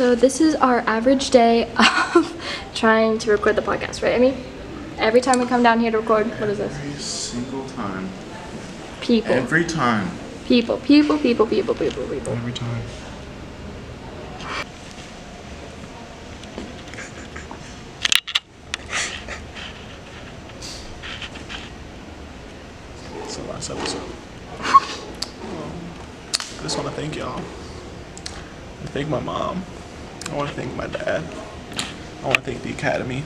So this is our average day of trying to record the podcast, right, Emi? Every time we come down here to record, what is this? Every single time. People. Every time. People. Every time. It's the last episode. I just want to thank y'all. I thank my mom. I want to thank my dad. I want to thank the academy.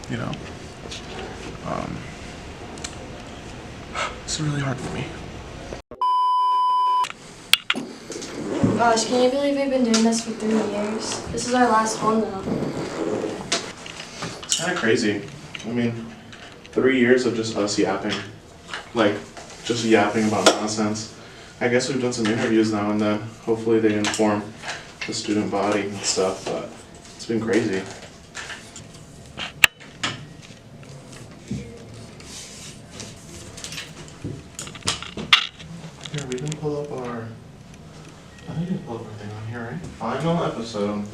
You know, it's really hard for me. Gosh, can you believe we've been doing this for 3 years? This is our last one though. It's kind of crazy. I mean, 3 years of just us yapping. Like, just yapping about nonsense. I guess we've done some interviews now and then. Hopefully they inform the student body and stuff, but it's been crazy. Here, we can pull up our... I think we can pull up our thing on here, right? Final episode.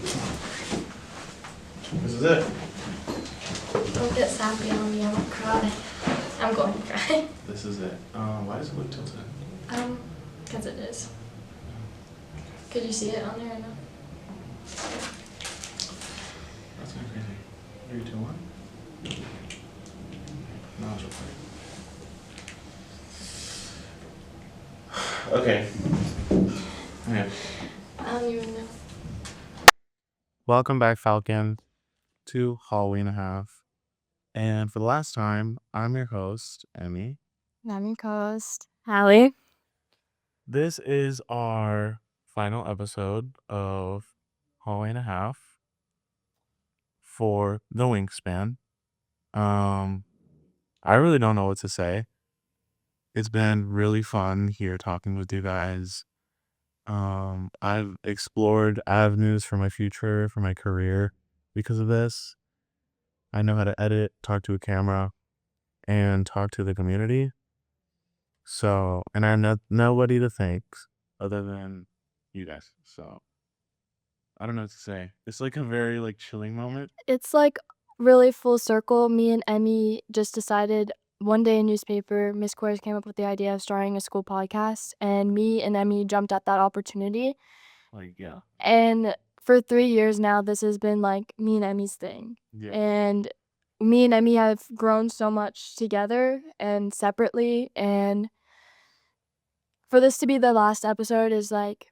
This is it. Don't get sappy on me, I won't cry. I'm going to cry. This is it. Why does it look tilted? Because it is. Could you see it on there or no? That's kind of crazy. 3, 2, 1. No, it's recording. Okay. Yeah. I don't even know. Welcome back, Falcon, to Halloween and a Half. And for the last time, I'm your host, Emi. I'm your co-host, Halle. This is our final episode of Halloween and a Half for the Wingspan. I really don't know what to say. It's been really fun here talking with you guys. I've explored avenues for my future, for my career because of this. I know how to edit, talk to a camera, and talk to the community. So, and I have nobody to thank other than you guys. So, I don't know what to say. It's like a very chilling moment. It's like really full circle. Me and Emi just decided one day in newspaper, Miss Coors came up with the idea of starting a school podcast, and me and Emi jumped at that opportunity. Yeah. And for 3 years now, this has been like me and Emi's thing. Yeah. And me and Emi have grown so much together and separately. And for this to be the last episode is like,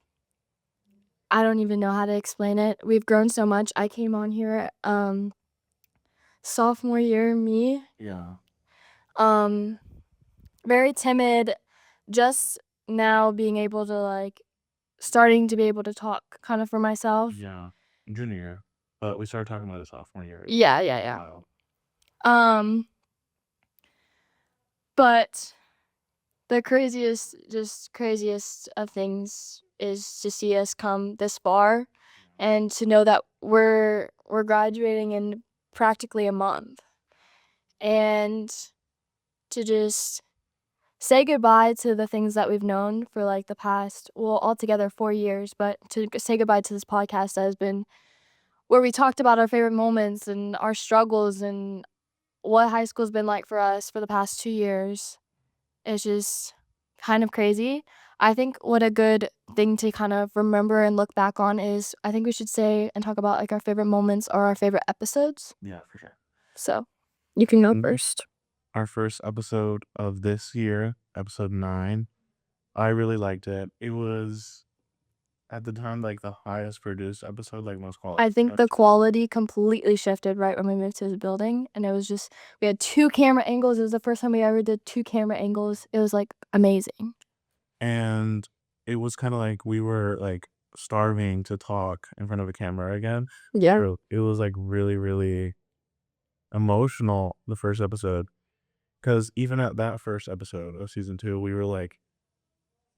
I don't even know how to explain it. We've grown so much. I came on here sophomore year, me. Yeah. Very timid, just now being able to starting to be able to talk kind of for myself. Yeah. Junior year. But we started talking about it sophomore year. Yeah. Wow. But the craziest of things is to see us come this far and to know that we're graduating in practically a month, and to just say goodbye to the things that we've known for the past, altogether 4 years, but to say goodbye to this podcast that has been where we talked about our favorite moments and our struggles and what high school's been like for us for the past 2 years. It's just kind of crazy. I think what a good thing to kind of remember and look back on is, I think we should say and talk about our favorite moments or our favorite episodes. Yeah, for sure. So you can go Mhm. first. Our first episode of this year, episode 9, I really liked it. It was, at the time, the highest produced episode, most quality. I think the quality completely shifted right when we moved to the building, and it was just, we had 2 camera angles. It was the first time we ever did 2 camera angles. It was amazing. And it was kind of we were starving to talk in front of a camera again. Yeah. It was really, really emotional, the first episode. Because even at that first episode of season 2, we were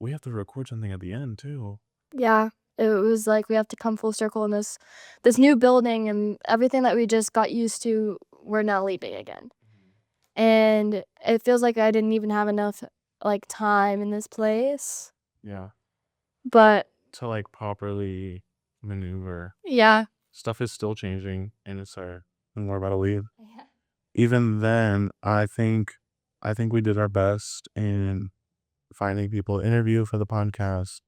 we have to record something at the end too. Yeah. It was we have to come full circle in this new building, and everything that we just got used to, we're now leaving again. And it feels like I didn't even have enough time in this place. Yeah. But To properly maneuver. yeah, stuff is still changing, and we're about to leave. Yeah. Even then, I think we did our best in finding people to interview for the podcast,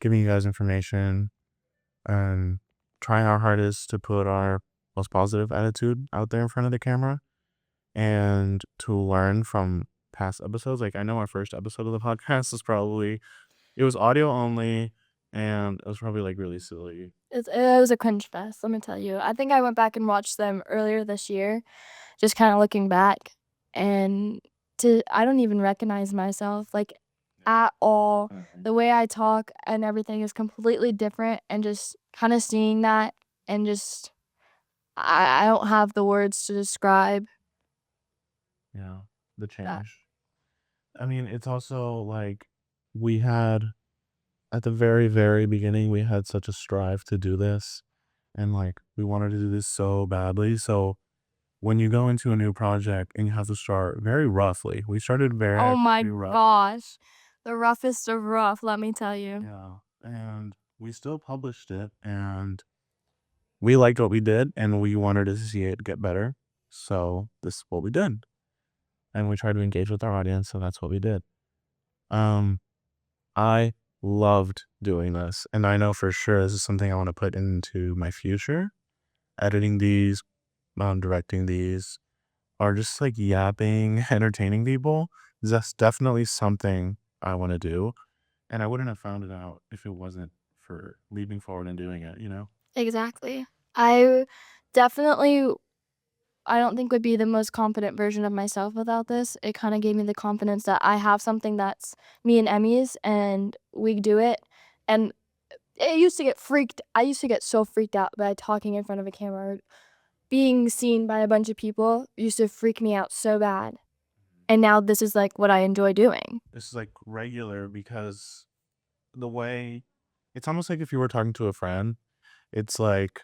giving you guys information, and trying our hardest to put our most positive attitude out there in front of the camera and to learn from past episodes. Like, I know our first episode of the podcast it was audio only, and it was probably like really silly. It was a cringe fest, let me tell you. I think I went back and watched them earlier this year, just kind of looking back, and I don't even recognize myself like at all. The way I talk and everything is completely different, and just kind of seeing that, and just I don't have the words to describe Yeah, the that. change. I mean, it's also like we had at the very, very beginning, we had such a strive to do this, and like we wanted to do this so badly. So when you go into a new project and you have to start very roughly, we started very Oh my rough. gosh, the roughest of rough, let me tell you. Yeah, and we still published it, and we liked what we did, and we wanted to see it get better. So this is what we did, and we tried to engage with our audience. So that's what we did. I loved doing this, and I know for sure this is something I want to put into my future. Editing these, directing these, or just like yapping, entertaining people. That's definitely something I want to do, and I wouldn't have found it out if it wasn't for leaping forward and doing it. Exactly. I definitely, I don't think would be the most confident version of myself without this. It kind of gave me the confidence that I have something that's me and Emmy's, and we do it. And I used to get so freaked out by talking in front of a camera. Or being seen by a bunch of people used to freak me out so bad. And now this is like what I enjoy doing. This is like regular because the way it's almost like if you were talking to a friend, it's like,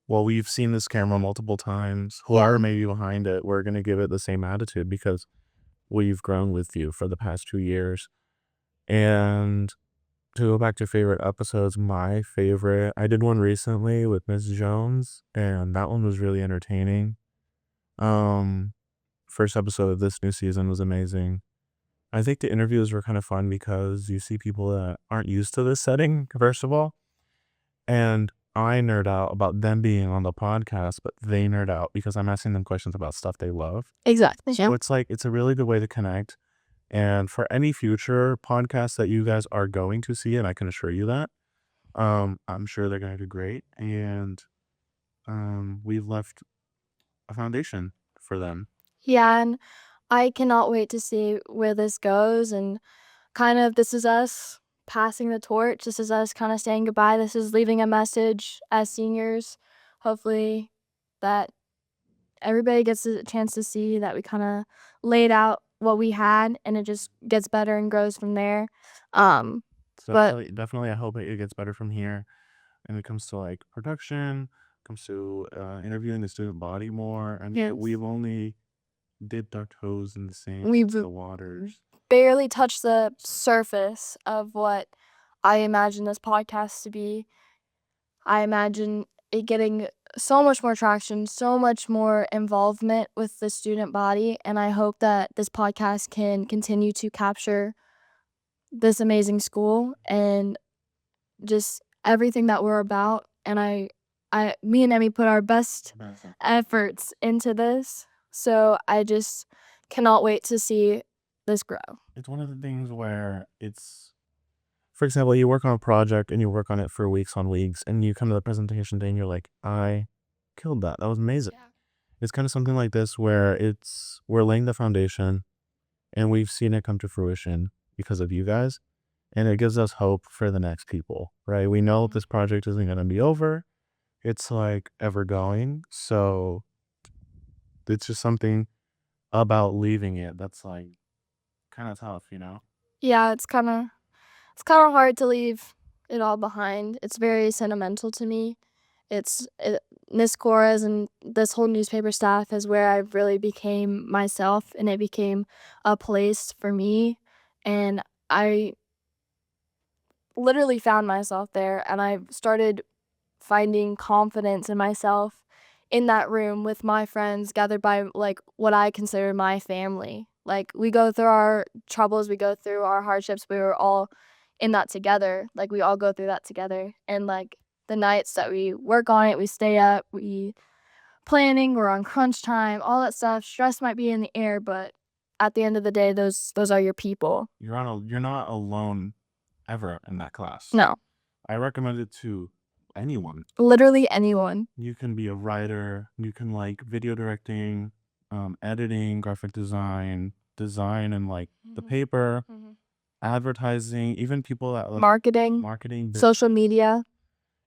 well, we've seen this camera multiple times. Whoever may be behind it, we're gonna give it the same attitude because we've grown with you for the past 2 years. And to go back to favorite episodes, my favorite, I did one recently with Miss Jones, and that one was really entertaining. First episode of this new season was amazing. I think the interviews were kind of fun because you see people that aren't used to this setting, first of all. And I nerd out about them being on the podcast, but they nerd out because I'm asking them questions about stuff they love. Exactly. So it's a really good way to connect. And for any future podcasts that you guys are going to see, and I can assure you that, I'm sure they're going to do great. And we've left a foundation for them. Yeah, and I cannot wait to see where this goes, and kind of this is us passing the torch. This is us kind of saying goodbye. This is leaving a message as seniors. Hopefully that everybody gets a chance to see that we kind of laid out what we had, and it just gets better and grows from there. So But definitely, I hope it gets better from here. And it comes to like production, comes to interviewing the student body more. And Yes. we've only dipped our toes in We've the waters. barely touched the surface of what I imagine this podcast to be. I imagine it getting so much more traction, so much more involvement with the student body, and I hope that this podcast can continue to capture this amazing school and just everything that we're about. And me and Emmy put our best efforts into this, so I just cannot wait to see this grow. It's one of the things where for example, you work on a project and you work on it for weeks on weeks, and you come to the presentation day and you're like, I killed that. That was amazing. Yeah. It's kind of something like this where we're laying the foundation and we've seen it come to fruition because of you guys. And it gives us hope for the next people, right? We know this project isn't going to be over. It's like ever going. So it's just something about leaving it that's like kind of tough, Yeah, it's kind of hard to leave it all behind. It's very sentimental to me. Miss Cora's and this whole newspaper staff is where I really became myself, and it became a place for me, and I literally found myself there, and I started finding confidence in myself in that room with my friends gathered by like what I consider my family. Like we go through our troubles, we go through our hardships, we were all in that together. Like we all go through that together. And like the nights that we work on it, we stay up, we planning, we're on crunch time, all that stuff. Stress might be in the air, but at the end of the day, those are your people. You're not alone ever in that class. No, I recommend it to anyone. literally anyone. You can be a writer, you can like video directing, editing, graphic design and like the paper, advertising, even people that like Marketing, but social media,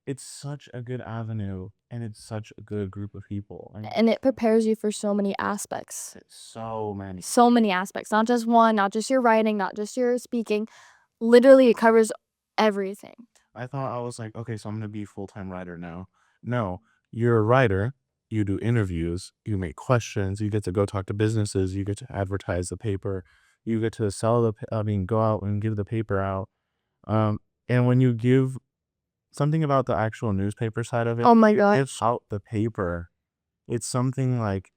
it's such a good avenue and it's such a good group of people. and it prepares you for so many aspects. So many. So many aspects, not just one, not just your writing, not just your speaking. Literally, it covers everything. I thought I was like, okay, so I'm gonna be a full-time writer now. No, you're a writer. You do interviews. You make questions. You get to go talk to businesses. You get to advertise the paper. You get to go out and give the paper out. And when you give something about the actual newspaper side of it, Oh my God. it's out the paper. It's something like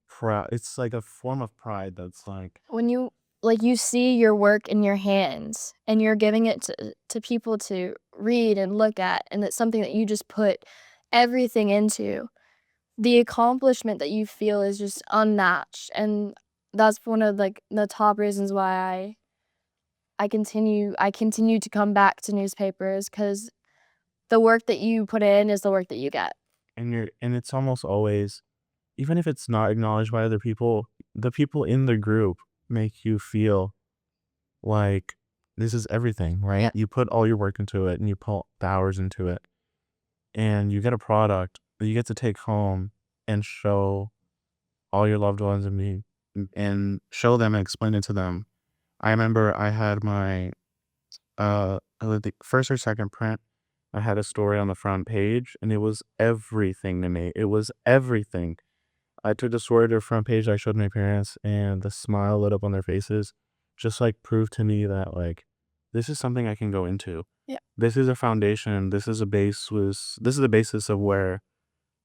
proud. It's like a form of pride that's like When you see your work in your hands and you're giving it to people to read and look at, and it's something that you just put everything into, the accomplishment that you feel is just unmatched. And that's one of like the top reasons why I continue to come back to newspapers, because the work that you put in is the work that you get. and it's almost always, even if it's not acknowledged by other people, the people in the group make you feel like this is everything, right? Yeah. You put all your work into it and you put the hours into it and you get a product that you get to take home and show all your loved ones and show them and explain it to them. I remember I had my the first or second print. I had a story on the front page and it was everything to me. It was everything. I took the story to the front page. I showed my parents, and the smile lit up on their faces. Just like proved to me that like this is something I can go into. Yeah. This is a foundation. This is a basis of where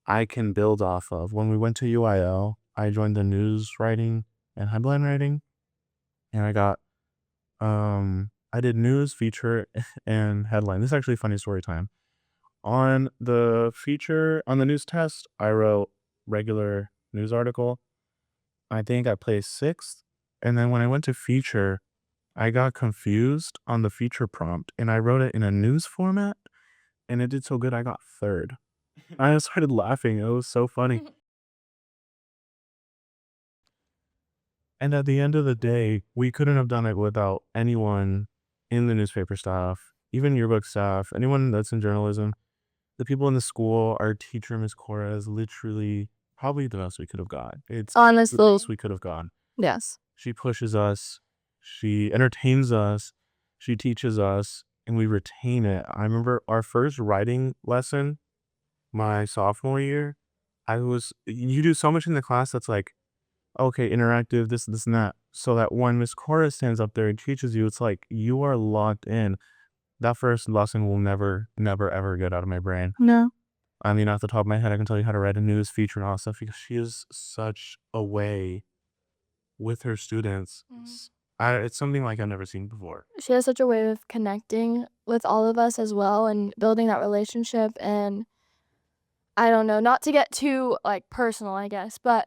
I can build off of. When we went to UIL, I joined the news writing and headline writing, and I did news, feature, and headline. This is actually funny story time. On the news test, I wrote regular news article. I think I placed 6th. And then when I went to feature, I got confused on the feature prompt and I wrote it in a news format and it did so good I got 3rd. I started laughing. It was so funny. And at the end of the day, we couldn't have done it without anyone in the newspaper staff, even yearbook staff, anyone that's in journalism. The people in the school, our teacher, Miss Cora, is literally probably the best we could have got. It's the Honestly, best we could have gone. yes. She pushes us, she entertains us, she teaches us, and we retain it. I remember our first writing lesson, my sophomore year. You do so much in the class that's like, okay, interactive, this, and that. So that when Miss Cora stands up there and teaches you, it's like you are locked in. That first lesson will never, ever get out of my brain. No. I mean, off the top of my head, I can tell you how to write a news feature and all that stuff because she is such a way with her students. It's something like I've never seen before. She has such a way of connecting with all of us as well and building that relationship. And I don't know, not to get too like personal, I guess, but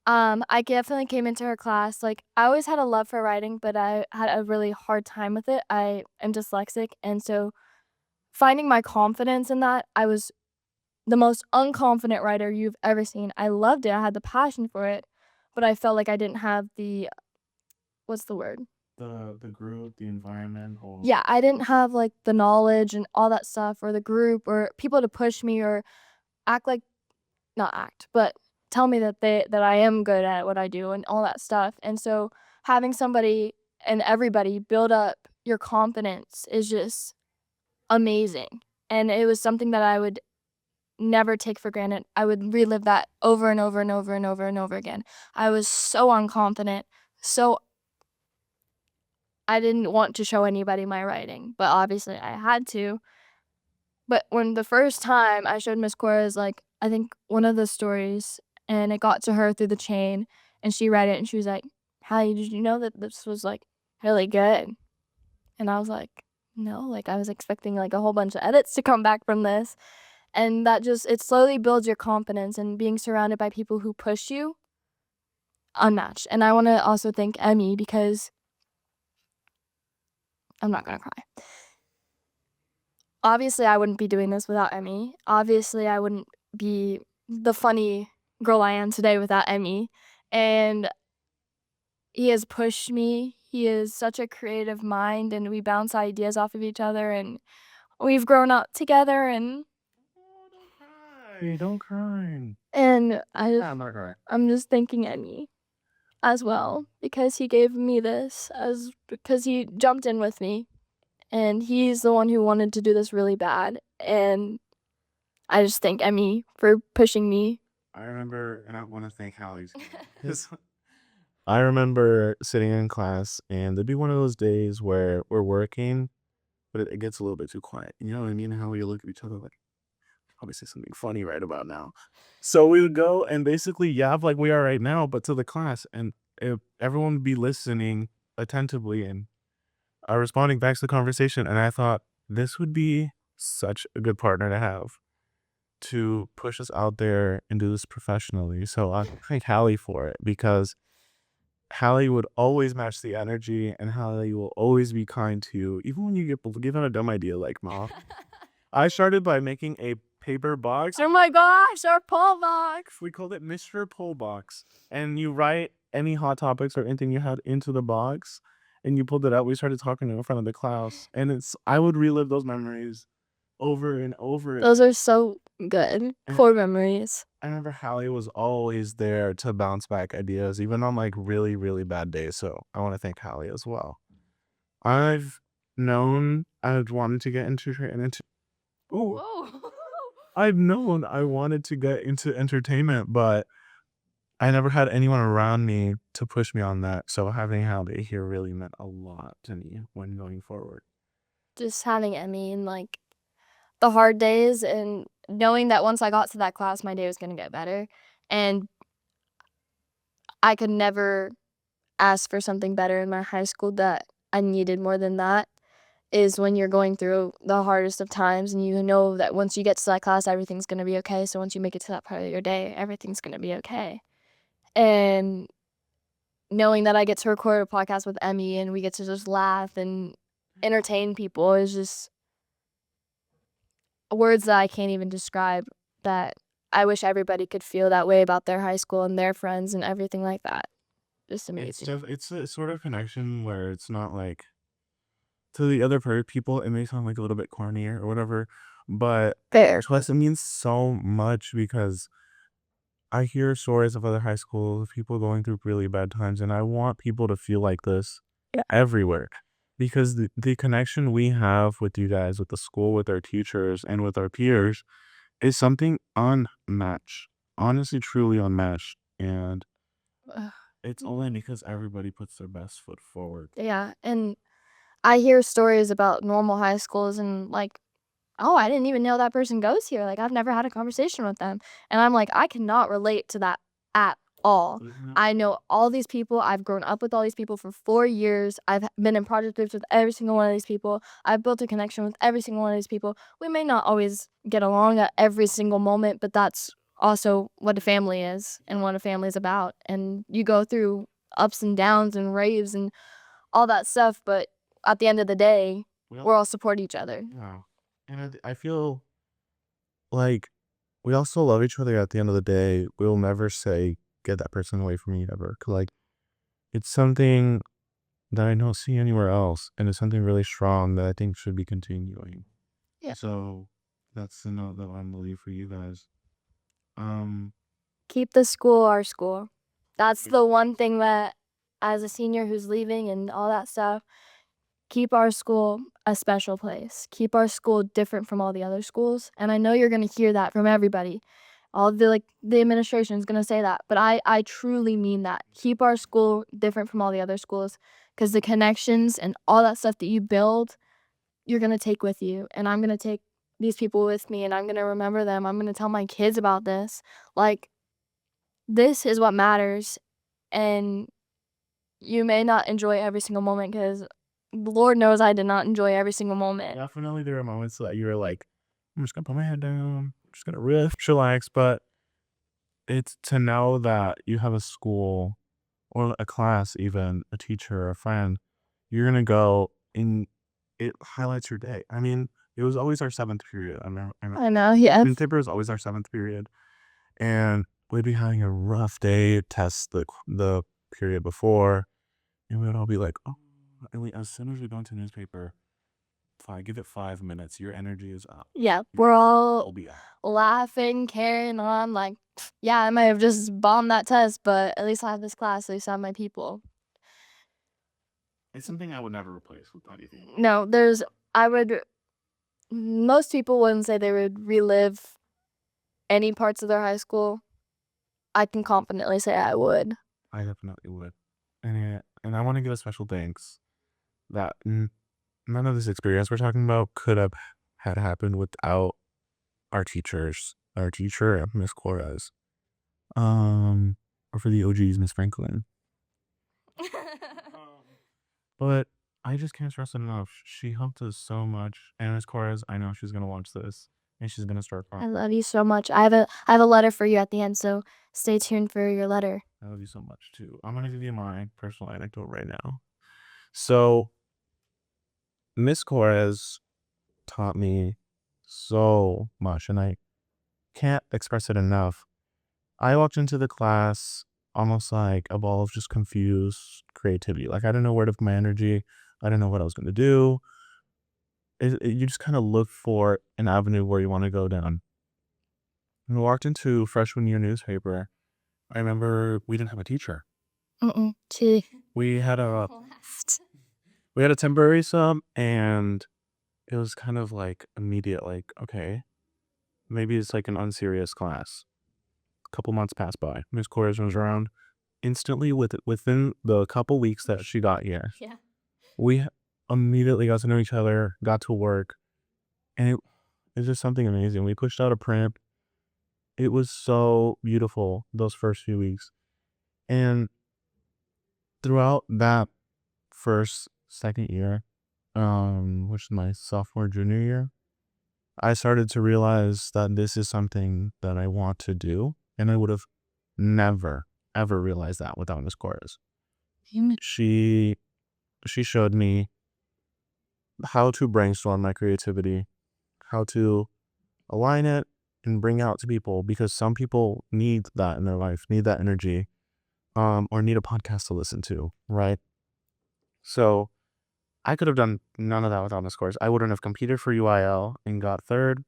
I definitely came into her class. Like I always had a love for writing, but I had a really hard time with it. I am dyslexic, and so finding my confidence in that, I was the most unconfident writer you've ever seen. I loved it. I had the passion for it, but I felt like I didn't have the, what's the word? The group, the environment, Yeah, I didn't have like the knowledge and all that stuff, or the group, or people to push me, or act like, not act, but tell me that I am good at what I do and all that stuff. And so having somebody and everybody build up your confidence is just amazing. And it was something that I would never take for granted. I would relive that over and over and over and over and over again. I was so unconfident, so I didn't want to show anybody my writing, but obviously I had to. But when the first time I showed Miss Cora's, like, I think one of the stories, and it got to her through the chain, and she read it, and she was like, Hallie, did you know that this was, like, really good? And I was like, no, like, I was expecting, like, a whole bunch of edits to come back from this. And that just, it slowly builds your confidence, and being surrounded by people who push you, unmatched. And I want to also thank Emi, because I'm not going to cry. Obviously, I wouldn't be doing this without Emi. Obviously, I wouldn't be the funny girl I am today without Emi. And he has pushed me. He is such a creative mind, and we bounce ideas off of each other, and we've grown up together. And Don't cry. and I'm not crying. I'm just thanking Emi as well, because he gave me this, because he jumped in with me, and he's the one who wanted to do this really bad. And I just thank Emi for pushing me. I remember, and I want to thank Hallie's. I remember sitting in class, and there'd be one of those days where we're working, but it gets a little bit too quiet. You know what I mean? How we look at each other like, probably say something funny right about now. So we would go and basically yap like we are right now, but to the class, and everyone would be listening attentively and responding back to the conversation. And I thought this would be such a good partner to have to push us out there and do this professionally. So I thank Hallie for it, because Hallie would always match the energy, and Hallie will always be kind to you, even when you get given a dumb idea like Ma. I started by making a paper box. Oh my gosh, our poll box. We called it Mr. Poll Box. And you write any hot topics or anything you had into the box, and you pulled it out. We started talking in front of the class, and I would relive those memories over and over. Those are so good. Core memories. I remember Hallie was always there to bounce back ideas, even on like really, really bad days. So I want to thank Hallie as well. I've known I've wanted to get into I've known I wanted to get into entertainment, but I never had anyone around me to push me on that. So having Hallie here really meant a lot to me when going forward. Just having Emi in, like, the hard days, and knowing that once I got to that class, my day was going to get better. And I could never ask for something better in my high school that I needed more than that, is when you're going through the hardest of times, and you know that once you get to that class, everything's going to be okay. So once you make it to that part of your day, everything's going to be okay. And knowing that I get to record a podcast with Emi, and we get to just laugh and entertain people, is just words that I can't even describe, that I wish everybody could feel that way about their high school and their friends and everything like that. Just amazing. It's a sort of connection where it's not like, to the other people, it may sound like a little bit cornier or whatever, but Fair. to us it means so much, because I hear stories of other high schools, people going through really bad times, and I want people to feel like this everywhere, because the connection we have with you guys, with the school, with our teachers, and with our peers is something unmatched. Honestly, truly unmatched. And it's only because everybody puts their best foot forward. Yeah, and I hear stories about normal high schools, and like, oh, I didn't even know that person goes here. Like, I've never had a conversation with them. And I'm like, I cannot relate to that at all. I know all these people. I've grown up with all these people for 4 years. I've been in project groups with every single one of these people. I've built a connection with every single one of these people. We may not always get along at every single moment, but that's also what a family is and what a family is about. And you go through ups and downs and raves and all that stuff, but at the end of the day, we're all support each other. Yeah. And I feel like we also love each other at the end of the day. We'll never say, get that person away from me ever. 'Cause, like, it's something that I don't see anywhere else. And it's something really strong that I think should be continuing. Yeah. So that's the note that I'm going to leave for you guys. Keep the school our school. That's the one thing that, as a senior who's leaving and all that stuff, keep our school a special place. Keep our school different from all the other schools. And I know you're going to hear that from everybody. All the administration is going to say that. But I truly mean that. Keep our school different from all the other schools, because the connections and all that stuff that you build, you're going to take with you. And I'm going to take these people with me, and I'm gonna remember them. I'm gonna tell my kids about this. Like, this is what matters, and you may not enjoy every single moment, because Lord knows I did not enjoy every single moment. Definitely there are moments that you were like, I'm just gonna put my head down, I'm just gonna riff, chillax, but it's to know that you have a school or a class, even a teacher, a friend, you're gonna go and it highlights your day. I mean, it was always our seventh period. I remember, I know, yes. newspaper was always our seventh period, and we'd be having a rough day, test the period before, and we'd all be like, oh, and as soon as we go into newspaper, give it 5 minutes, your energy is up. Yeah, we're all I'll be up. laughing, carrying on, like, yeah, I might have just bombed that test, but at least I have this class, at least I have my people. It's something I would never replace with anything. No, most people wouldn't say they would relive any parts of their high school. I can confidently say I would. I definitely would. And I want to give a special thanks that none of this experience we're talking about could have had happened without our teachers, our teacher, Miss Corres, or for the OGs, Miss Franklin. But I just can't stress it enough. She helped us so much. And Miss Corres, I know she's gonna watch this and she's gonna start I crying. love you so much. I have a letter for you at the end, so stay tuned for your letter. I love you so much too. I'm gonna give you my personal anecdote right now. So Miss Corres taught me so much, and I can't express it enough. I walked into the class almost like a ball of just confused creativity. Like, I didn't know where to put my energy. I didn't know what I was going to do. You just kind of look for an avenue where you want to go down. When I walked into freshman year newspaper, I remember we didn't have a teacher. We had a temporary sub, and it was kind of like immediate, like, okay, maybe it's like an unserious class. A couple months passed by. Miss Corres was around. Instantly, within the couple weeks that she got here, Yeah. we immediately got to know each other, got to work, and it was just something amazing. We pushed out a print. It was so beautiful those first few weeks. And throughout that second year, which is my sophomore, junior year, I started to realize that this is something that I want to do. And I would have never, ever realized that without Miss Corres. She showed me how to brainstorm my creativity, how to align it and bring out to people, because some people need that in their life, need that energy, or need a podcast to listen to, right? So I could have done none of that without Miss Corres. I wouldn't have competed for UIL and got third.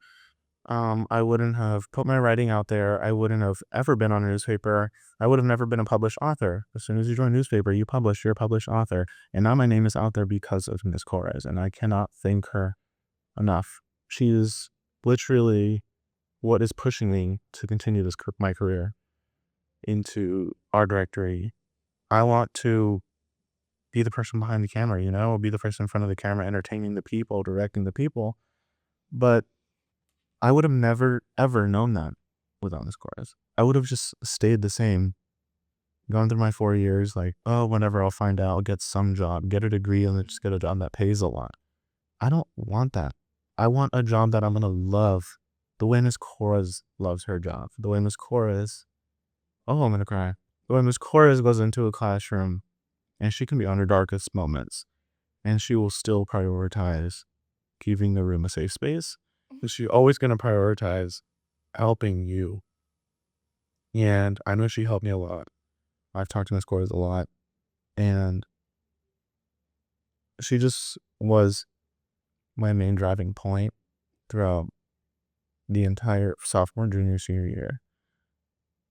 I wouldn't have put my writing out there. I wouldn't have ever been on a newspaper. I would have never been a published author. As soon as you join a newspaper, you publish, you're a published author. And now my name is out there because of Miss Corres, and I cannot thank her enough. She is literally what is pushing me to continue my career into art directory. I want to be the person behind the camera, be the person in front of the camera, entertaining the people, directing the people. But I would have never, ever known that without Miss Corres. I would have just stayed the same, gone through my 4 years, like, oh, whenever I'll find out, I'll get some job, get a degree, and then just get a job that pays a lot. I don't want that. I want a job that I'm going to love the way Miss Corres loves her job. The way Miss Corres, I'm going to cry. The way Miss Corres goes into a classroom, and she can be on her darkest moments, and she will still prioritize giving the room a safe space. She's always going to prioritize helping you. And I know she helped me a lot. I've talked to Miss Corres a lot. And she just was my main driving point throughout the entire sophomore, junior, senior year.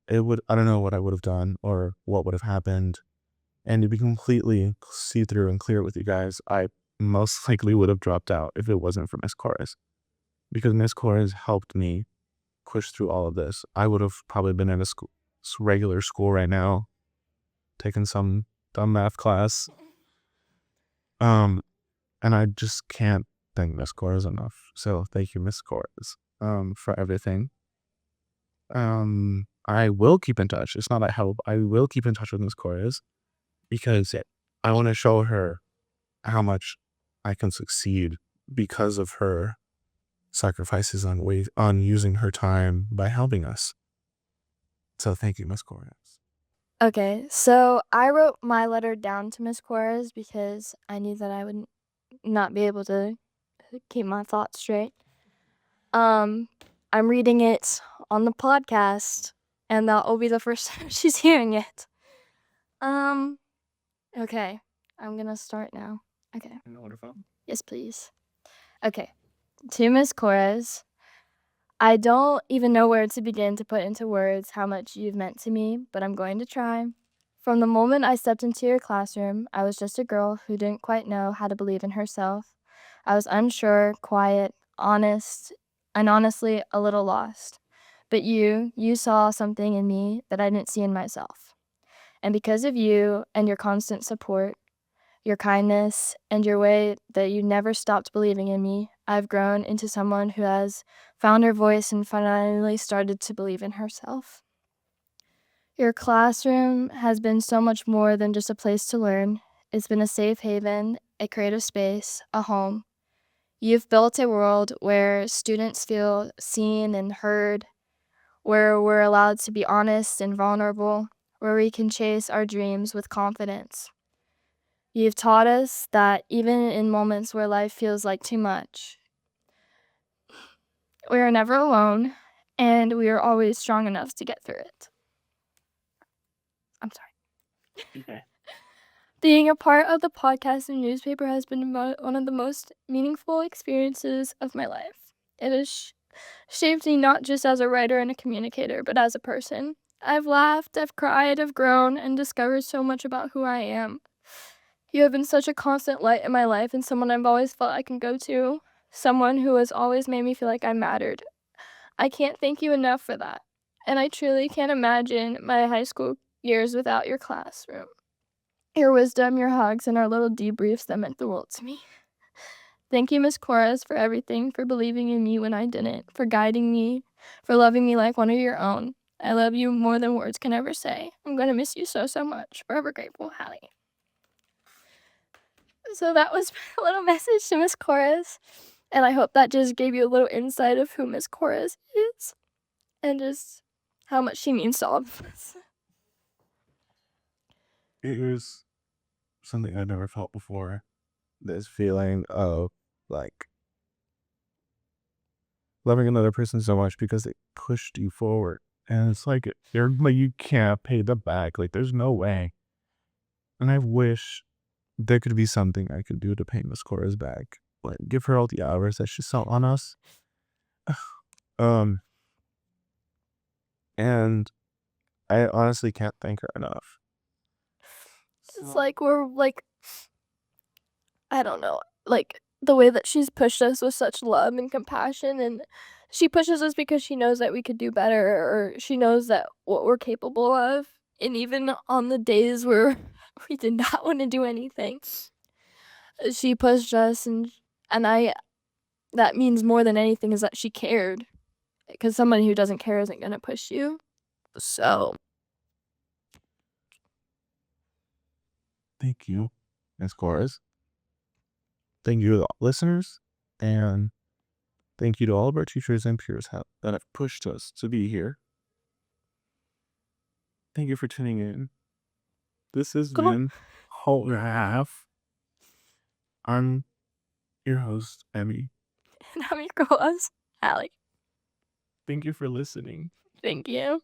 I don't know what I would have done or what would have happened. And to be completely see-through and clear with you guys, I most likely would have dropped out if it wasn't for Miss Corres. Because Miss Corres helped me push through all of this. I would have probably been in a regular school right now, taking some dumb math class. And I just can't thank Miss Cores enough. So thank you, Miss Cores, for everything. I will keep in touch. It's not I hope. I will keep in touch with Miss Cores because I want to show her how much I can succeed because of her sacrifices on using her time by helping us. So thank you, Miss Cores. Okay, so I wrote my letter down to Miss Cores because I knew that I would not be able to keep my thoughts straight. I'm reading it on the podcast, and that will be the first time she's hearing it. Okay, I'm gonna start now. Okay. Yes, please. Okay, to Miss Cores, I don't even know where to begin to put into words how much you've meant to me, but I'm going to try. From the moment I stepped into your classroom, I was just a girl who didn't quite know how to believe in herself. I was unsure, quiet, honest, and honestly a little lost. But you saw something in me that I didn't see in myself. And because of you and your constant support, your kindness, and your way that you never stopped believing in me, I've grown into someone who has found her voice and finally started to believe in herself. Your classroom has been so much more than just a place to learn. It's been a safe haven, a creative space, a home. You've built a world where students feel seen and heard, where we're allowed to be honest and vulnerable, where we can chase our dreams with confidence. You've taught us that even in moments where life feels like too much, we are never alone, and we are always strong enough to get through it. I'm sorry. Okay. Being a part of the podcast and newspaper has been one of the most meaningful experiences of my life. It has shaped me not just as a writer and a communicator, but as a person. I've laughed, I've cried, I've grown, and discovered so much about who I am. You have been such a constant light in my life and someone I've always felt I can go to. Someone who has always made me feel like I mattered. I can't thank you enough for that. And I truly can't imagine my high school years without your classroom. Your wisdom, your hugs, and our little debriefs that meant the world to me. Thank you, Miss Cores, for everything, for believing in me when I didn't, for guiding me, for loving me like one of your own. I love you more than words can ever say. I'm going to miss you so, so much. Forever grateful, Halle. So that was my little message to Miss Cores, and I hope that just gave you a little insight of who Miss Cores is, and just how much she means to all of us. It was something I'd never felt before. This feeling of like loving another person so much because they pushed you forward. And it's like you can't pay them back. Like there's no way. And I wish there could be something I could do to pay Miss Cora's back. Like give her all the hours that she spent on us. And I honestly can't thank her enough. It's like we're like, I don't know, like the way that she's pushed us with such love and compassion, and she pushes us because she knows that we could do better, or she knows that what we're capable of. And even on the days where we did not want to do anything, she pushed us, and that means more than anything is that she cared, because somebody who doesn't care isn't gonna push you. So Thank you, Miss Cora's. Thank you to all listeners, and thank you to all of our teachers and peers that have pushed us to be here. Thank you for tuning in. This has been Whole Half. I'm your host, Emi. And I'm your co-host, Halle. Thank you for listening. Thank you.